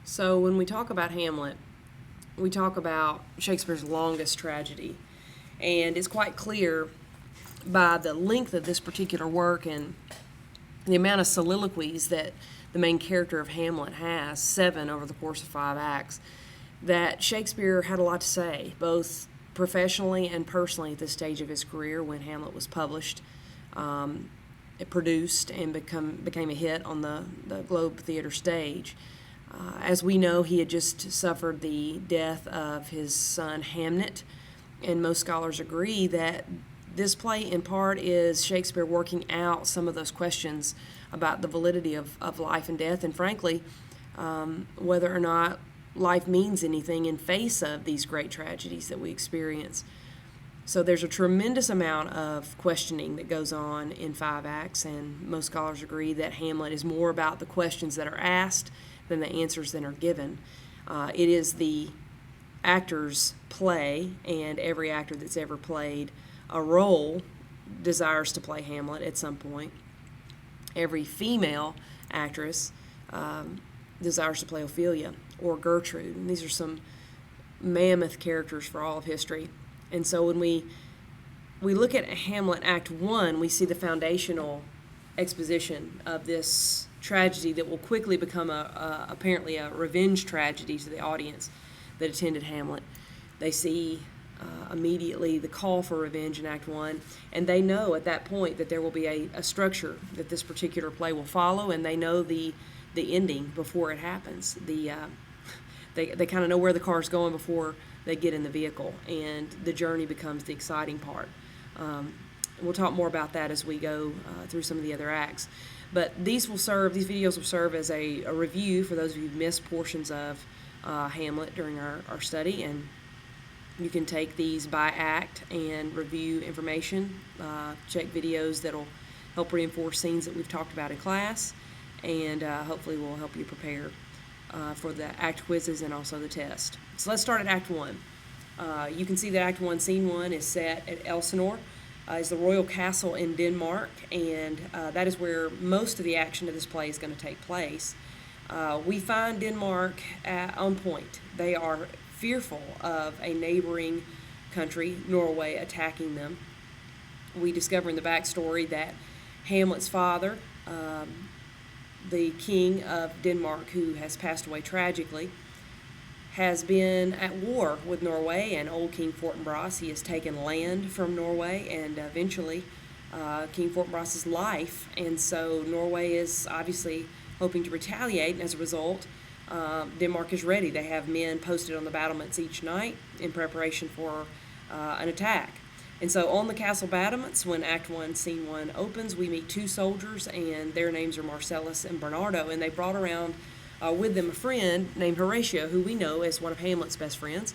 So when we talk about Hamlet, we talk about Shakespeare's longest tragedy. And it's quite clear by the length of this particular work and the amount of soliloquies that the main character of Hamlet has, 7 over the course of 5 acts, that Shakespeare had a lot to say, both professionally and personally at this stage of his career when Hamlet was published. It produced and became a hit on the Globe Theater stage. As we know, he had just suffered the death of his son Hamnet, and most scholars agree that this play in part is Shakespeare working out some of those questions about the validity of life and death, and frankly, whether or not life means anything in face of these great tragedies that we experience. So there's a tremendous amount of questioning that goes on in 5 acts, and most scholars agree that Hamlet is more about the questions that are asked than the answers that are given. It is the actor's play, and every actor that's ever played a role desires to play Hamlet at some point. Every female actress desires to play Ophelia or Gertrude. And these are some mammoth characters for all of history. And so when we look at Hamlet Act 1, we see the foundational exposition of this tragedy that will quickly become apparently a revenge tragedy to the audience that attended Hamlet. They see immediately the call for revenge in Act 1, and they know at that point that there will be a structure that this particular play will follow, and they know the ending before it happens. They kind of know where the car's going before they get in the vehicle, and the journey becomes the exciting part. We'll talk more about that as we go through some of the other acts. But these videos will serve as a review for those of you who missed portions of Hamlet during our study, and you can take these by act and review information, check videos that'll help reinforce scenes that we've talked about in class, and hopefully will help you prepare for the act quizzes and also the test. So let's start at Act 1. You can see that Act 1, Scene 1 is set at Elsinore. Is the royal castle in Denmark, and that is where most of the action of this play is going to take place. We find Denmark on point. They are fearful of a neighboring country, Norway, attacking them. We discover in the backstory that Hamlet's father, the king of Denmark, who has passed away tragically, has been at war with Norway and old King Fortinbras. He has taken land from Norway and eventually King Fortinbras's life, and so Norway is obviously hoping to retaliate, and as a result, Denmark is ready. They have men posted on the battlements each night in preparation for an attack. And so on the castle battlements, when Act 1, Scene 1 opens, we meet 2 soldiers, and their names are Marcellus and Bernardo, and they brought around with them a friend named Horatio, who we know as one of Hamlet's best friends.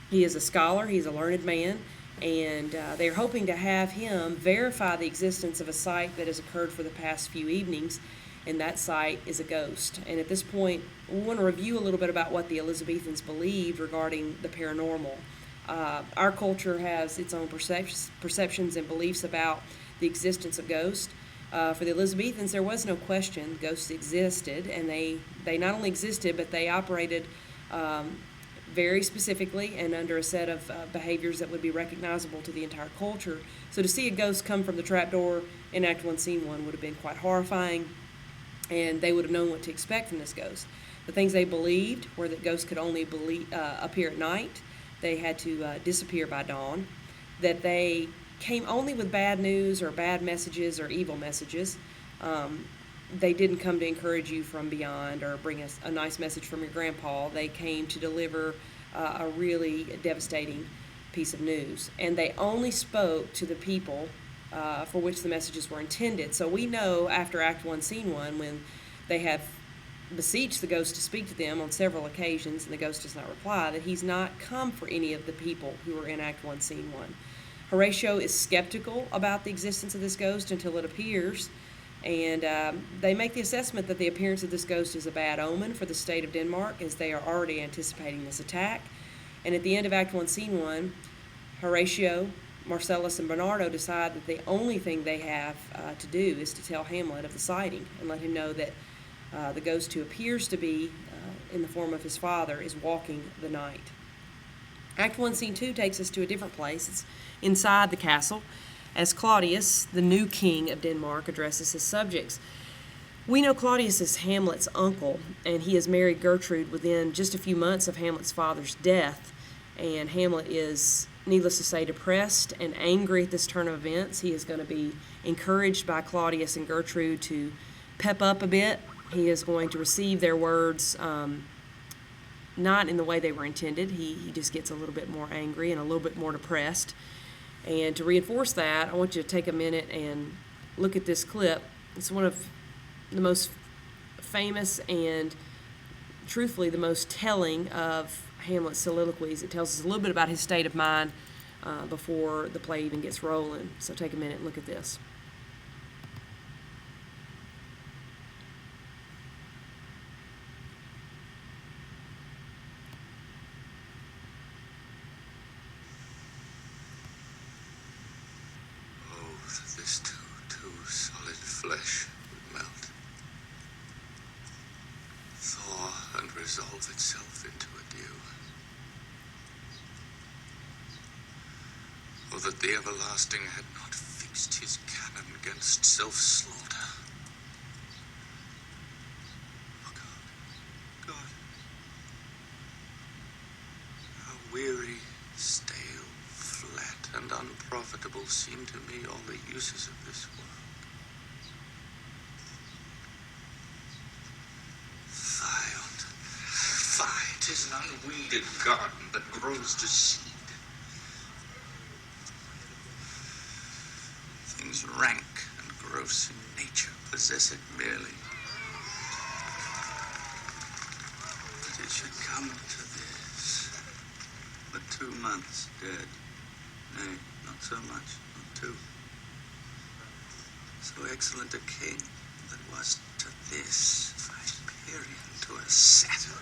He is a scholar, he's a learned man, and they're hoping to have him verify the existence of a site that has occurred for the past few evenings, and that site is a ghost. And at this point, we want to review a little bit about what the Elizabethans believed regarding the paranormal. Our culture has its own perceptions and beliefs about the existence of ghosts. For the Elizabethans, there was no question ghosts existed, and they not only existed, but they operated very specifically and under a set of behaviors that would be recognizable to the entire culture. So to see a ghost come from the trapdoor in Act 1, Scene 1 would have been quite horrifying, and they would have known what to expect from this ghost. The things they believed were that ghosts could only appear at night, they had to disappear by dawn, that they came only with bad news or bad messages or evil messages. They didn't come to encourage you from beyond or bring us a nice message from your grandpa. They came to deliver a really devastating piece of news. And they only spoke to the people for which the messages were intended. So we know after Act 1, Scene 1, when they have beseeched the ghost to speak to them on several occasions and the ghost does not reply, that he's not come for any of the people who are in Act 1, Scene 1. Horatio is skeptical about the existence of this ghost until it appears, and they make the assessment that the appearance of this ghost is a bad omen for the state of Denmark, as they are already anticipating this attack. And at the end of Act 1, Scene 1, Horatio, Marcellus, and Bernardo decide that the only thing they have to do is to tell Hamlet of the sighting and let him know that the ghost who appears to be in the form of his father, is walking the night. Act 1, Scene 2 takes us to a different place. It's inside the castle, as Claudius, the new king of Denmark, addresses his subjects. We know Claudius is Hamlet's uncle, and he has married Gertrude within just a few months of Hamlet's father's death. And Hamlet is, needless to say, depressed and angry at this turn of events. He is going to be encouraged by Claudius and Gertrude to pep up a bit. He is going to receive their words not in the way they were intended. He just gets a little bit more angry and a little bit more depressed. And to reinforce that, I want you to take a minute and look at this clip. It's one of the most famous and truthfully the most telling of Hamlet's soliloquies. It tells us a little bit about his state of mind before the play even gets rolling. So take a minute and look at this. This too solid flesh would melt, thaw and resolve itself into a dew. Oh, that the everlasting had not fixed his cannon against self-slaughter. Oh, God, how weary, stale, flat, and unprofitable seem to me all the uses of this world. Fie, 'tis an unweeded garden that grows to seed. Things rank and gross in nature possess it merely. But it should come to this. But 2 months dead. Nay, not so much, not 2. So excellent a king that was to this Hyperion, to a satyr.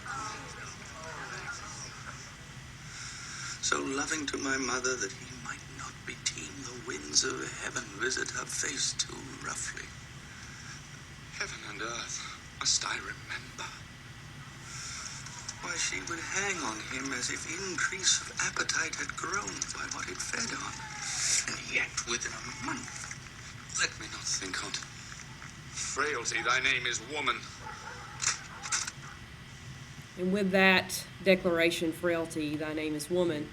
So loving to my mother that he might not beteem the winds of heaven visit her face too roughly. Heaven and earth, must I remember? Why, she would hang on him as if increase of appetite had grown by what it fed on. And yet within a month, let me not think on't. Frailty, thy name is woman. And with that declaration, frailty, thy name is woman,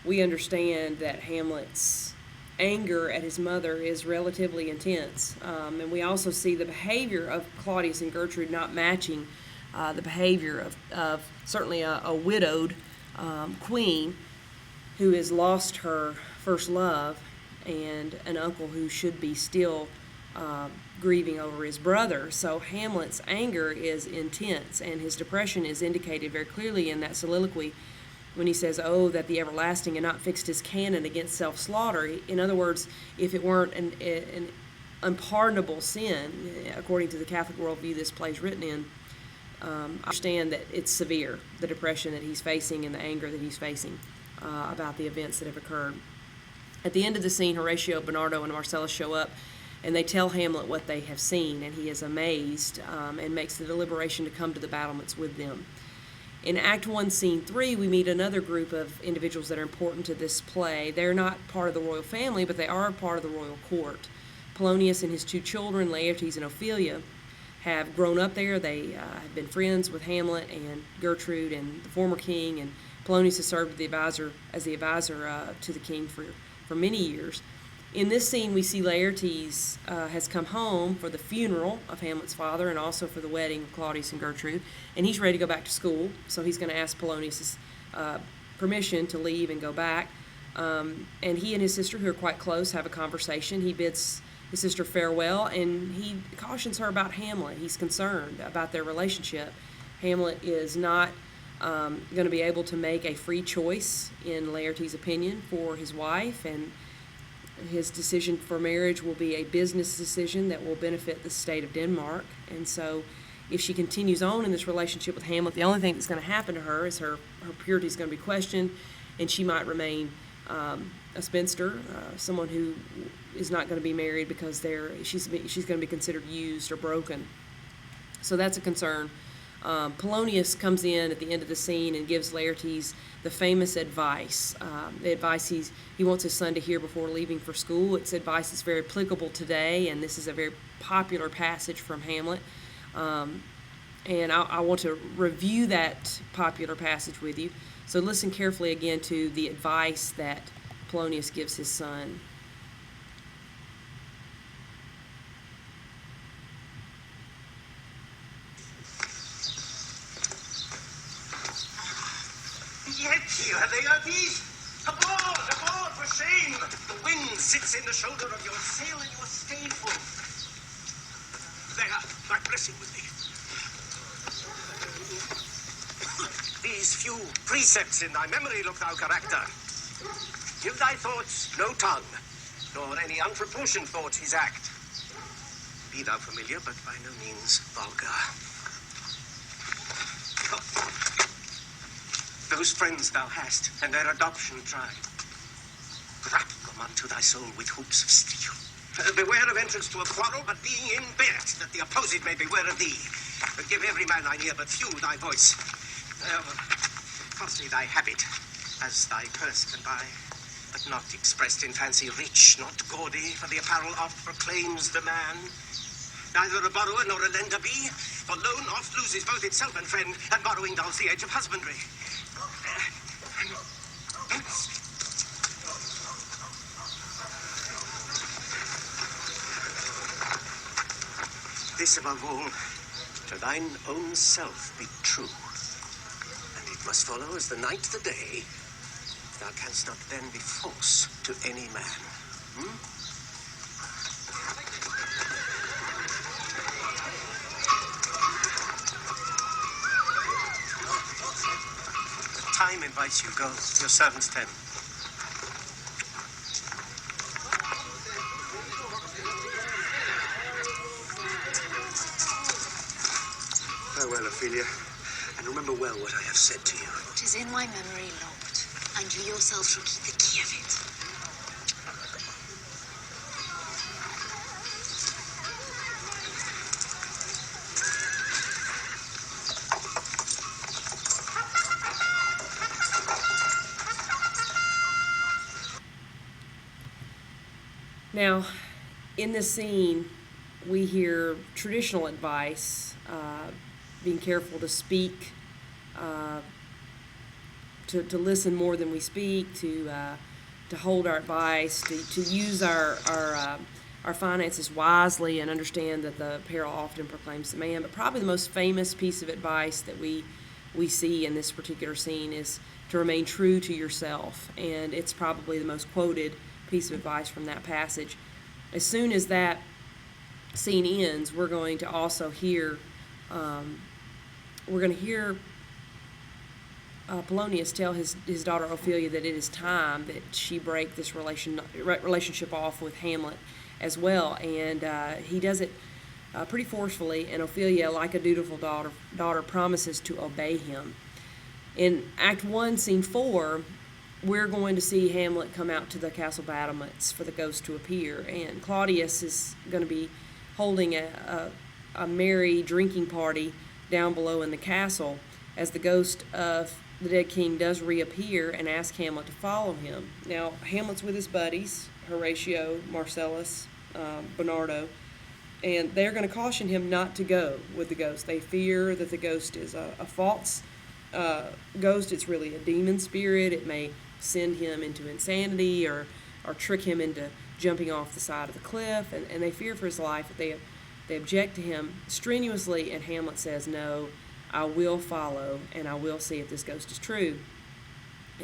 we understand that Hamlet's anger at his mother is relatively intense. And we also see the behavior of Claudius and Gertrude not matching the behavior of certainly a widowed queen who has lost her first love and an uncle who should be still grieving over his brother. So Hamlet's anger is intense, and his depression is indicated very clearly in that soliloquy when he says, "Oh, that the everlasting had not fixed his cannon against self-slaughter." In other words, if it weren't an unpardonable sin, according to the Catholic worldview this play is written in, I understand that it's severe, the depression that he's facing and the anger that he's facing about the events that have occurred. At the end of the scene, Horatio, Bernardo, and Marcellus show up, and they tell Hamlet what they have seen, and he is amazed and makes the deliberation to come to the battlements with them. In Act 1, Scene 3, we meet another group of individuals that are important to this play. They're not part of the royal family, but they are part of the royal court. Polonius and his 2 children, Laertes and Ophelia, have grown up there. They have been friends with Hamlet and Gertrude and the former king, and Polonius has served as the advisor to the king for many years. In this scene, we see Laertes has come home for the funeral of Hamlet's father and also for the wedding of Claudius and Gertrude, and he's ready to go back to school, so he's going to ask Polonius' permission to leave and go back. And he and his sister, who are quite close, have a conversation. He bids his sister farewell, and he cautions her about Hamlet. He's concerned about their relationship. Hamlet is not going to be able to make a free choice, in Laertes' opinion, for his wife, and his decision for marriage will be a business decision that will benefit the state of Denmark. And so if she continues on in this relationship with Hamlet, the only thing that's going to happen to her is her purity is going to be questioned, and she might remain a spinster, someone who is not going to be married because she's going to be considered used or broken. So that's a concern Polonius comes in at the end of the scene and gives Laertes the famous advice. The advice he wants his son to hear before leaving for school. It's advice that's very applicable today, and this is a very popular passage from Hamlet. And I want to review that popular passage with you. So listen carefully again to the advice that Polonius gives his son. Yet here they are these. Aboard, for shame. The wind sits in the shoulder of your sail and you are stayed full. There, thy blessing with thee. These few precepts in thy memory look thou character. Give thy thoughts no tongue, nor any unproportioned thoughts his act. Be thou familiar, but by no means vulgar. Those friends thou hast, and their adoption tried, wrap them unto thy soul with hoops of steel. Beware of entrance to a quarrel, but being in bed, that the opposed may beware of thee. But give every man thine ear, but few thy voice. Costly thy habit, as thy purse can buy, but not expressed in fancy rich, not gaudy, for the apparel oft proclaims the man. Neither a borrower nor a lender be, for loan oft loses both itself and friend, and borrowing dulls the age of husbandry. This above all, to thine own self be true. And it must follow as the night the day, thou canst not then be false to any man. Time invites you. Go. Your servants tend. Farewell, Ophelia, and remember well what I have said to you. 'Tis in my memory, Lord, and you yourself shall keep the key of it. Now, in this scene, we hear traditional advice, being careful to speak, to listen more than we speak, to hold our advice, to use our finances wisely, and understand that the peril often proclaims the man. But probably the most famous piece of advice that we see in this particular scene is to remain true to yourself, and it's probably the most quoted piece of advice from that passage. As soon as that scene ends, we're going to also hear Polonius tell his daughter Ophelia that it is time that she break this relationship off with Hamlet as well, and he does it pretty forcefully, and Ophelia, like a dutiful daughter, promises to obey him. In Act 1, Scene 4, we're going to see Hamlet come out to the castle battlements for the ghost to appear, and Claudius is going to be holding a merry drinking party down below in the castle as the ghost of the dead king does reappear and ask Hamlet to follow him. Now, Hamlet's with his buddies, Horatio, Marcellus, Bernardo, and they're going to caution him not to go with the ghost. They fear that the ghost is a false ghost. It's really a demon spirit. It may send him into insanity or trick him into jumping off the side of the cliff, and they fear for his life. They object to him strenuously, and Hamlet says, "No, I will follow, and I will see if this ghost is true."